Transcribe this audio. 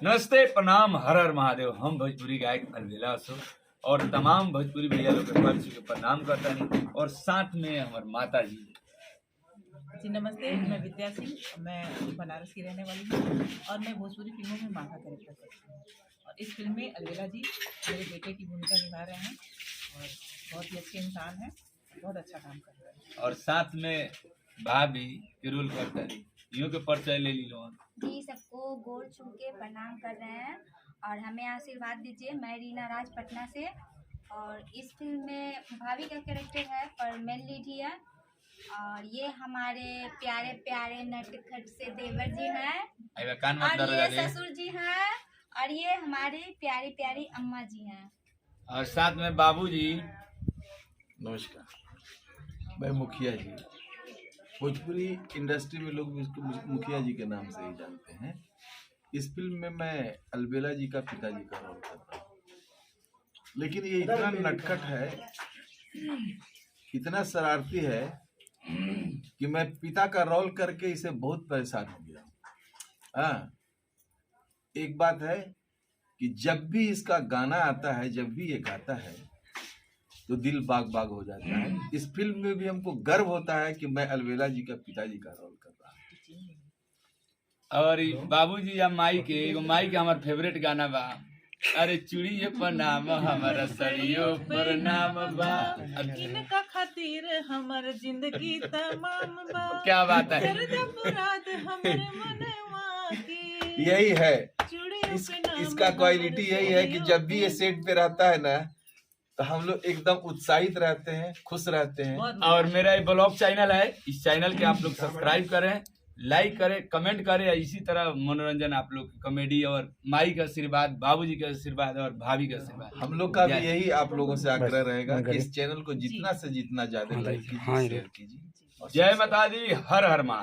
नमस्ते, प्रणाम, हर हर महादेव। हम भोजपुरी गायक अलबेला अशोक और तमाम भोजपुरी भैया लोग के पर के प्रणाम करता नहीं और साथ में हमार माता जी। जी नमस्ते, मैं विद्या सिंह, मैं बनारस की रहने वाली हूँ और मैं भोजपुरी फिल्मों में माँ का कैरेक्टर करती हूँ। और इस फिल्म में अलबेला जी मेरे बेटे की भूमिका निभा रहे हैं और बहुत ही अच्छे इंसान हैं, बहुत अच्छा काम कर रहे हैं। और साथ में भाभी के रोल करता नहीं, यूं के परिचय ले ली लोग। जी सबको गोड़ छू के प्रणाम कर रहे हैं और हमें आशीर्वाद दीजिए। मैं रीना राज पटना से और इस फिल्म में भाभी का कैरेक्टर है पर मेन लीड ही है। और ये हमारे प्यारे प्यारे नटखट से देवर जी हैं कान मत और दर्द ये लगे। ससुर जी हैं और ये हमारे प्यारी प्यारी अम्मा जी हैं। और साथ में बाबू जी। नमस्कार, मैं मुखिया जी। भोजपुरी इंडस्ट्री में लोग भी इसको मुखिया जी के नाम से ही जानते हैं। इस फिल्म में मैं अलबेला जी का पिताजी का रोल कर रहा हूँ, लेकिन ये इतना नटखट है, इतना शरारती है कि मैं पिता का रोल करके इसे बहुत परेशान हो गया। हाँ, एक बात है कि जब भी इसका गाना आता है, जब भी ये गाता है तो दिल बाग बाग हो जाता है। इस फिल्म में भी हमको गर्व होता है कि मैं अलबेला जी का पिताजी का रोल कर रहा हूँ। और बाबू जी या माई के एगो माई के हमार फेवरेट गाना बा, अरे चूड़ियों पर नाम हमारा सड़ियों पर नाम बा। इनका खातिर हमार जिंदगी तमाम बा। क्या बात है। सर्द मुराद हमर मनवा की। यही है चूड़ियों पे नाम इसका क्वालिटी यही है कि जब भी ये सेट पे रहता है ना तो हम लोग एकदम उत्साहित रहते हैं, खुश रहते हैं। और मेरा ये ब्लॉग चैनल है, इस चैनल के आप लोग सब्सक्राइब करें, लाइक करें, कमेंट करें। इसी तरह मनोरंजन आप लोग कॉमेडी और माई का आशीर्वाद, बाबूजी का आशीर्वाद और भाभी का आशीर्वाद हम लोग का भी यही आप लोगों से आग्रह रहेगा कि इस चैनल को जितना से जितना ज्यादा लाइक कीजिए, शेयर कीजिए। जय माता दी, हर हर माँ।